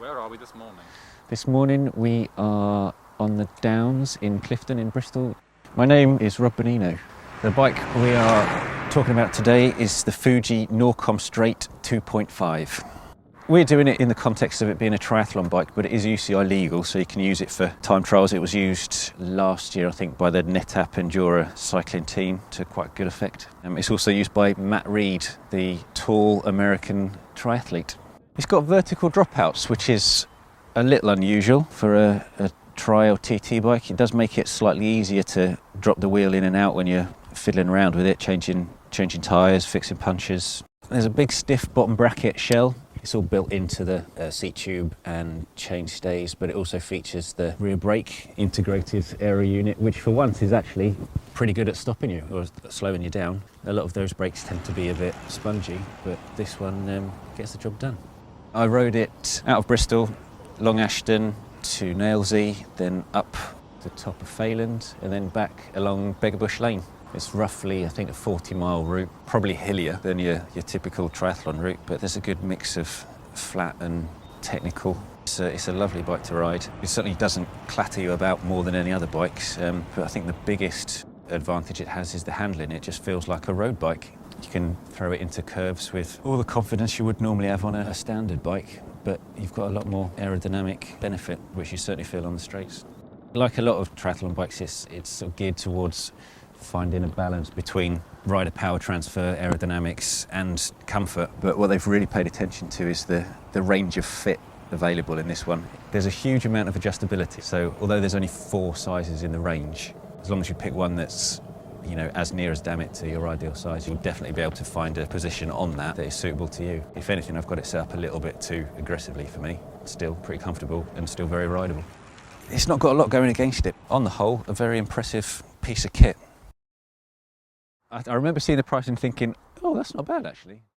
Where are we this morning? This morning we are on the Downs in Clifton in Bristol. My name is Rob Banino. The bike we are talking about today is the Fuji Norcom Straight 2.5. We're doing it in the context of it being a triathlon bike, but it is UCI legal, so you can use it for time trials. It was used last year, I think, by the NetApp Endura cycling team to quite good effect. It's also used by Matt Reed, the tall American triathlete. It's got vertical dropouts, which is a little unusual for a tri or TT bike. It does make it slightly easier to drop the wheel in and out when you're fiddling around with it, changing tyres, fixing punches. There's a big stiff bottom bracket shell. It's all built into the seat tube and chain stays, but it also features the rear brake integrated aero unit, which for once is actually pretty good at stopping you or slowing you down. A lot of those brakes tend to be a bit spongy, but this one gets the job done. I rode it out of Bristol, Long Ashton to Nailsea, then up the top of Fayland, and then back along Beggarbush Lane. It's roughly, I think, a 40-mile route, probably hillier than your typical triathlon route, but there's a good mix of flat and technical. It's a lovely bike to ride. It certainly doesn't clatter you about more than any other bikes, but I think the biggest advantage it has is the handling. It just feels like a road bike. You can throw it into curves with all the confidence you would normally have on a standard bike, but you've got a lot more aerodynamic benefit, which you certainly feel on the straights. Like a lot of triathlon bikes, it's sort of geared towards finding a balance between rider power transfer, aerodynamics and comfort. But what they've really paid attention to is the range of fit available in this one. There's a huge amount of adjustability. So although there's only 4 sizes in the range, as long as you pick one that's as near as damn it to your ideal size, you'll definitely be able to find a position on that is suitable to you. If anything, I've got it set up a little bit too aggressively for me. Still pretty comfortable and still very rideable. It's not got a lot going against it. On the whole, a very impressive piece of kit. I remember seeing the price and thinking, oh, that's not bad actually.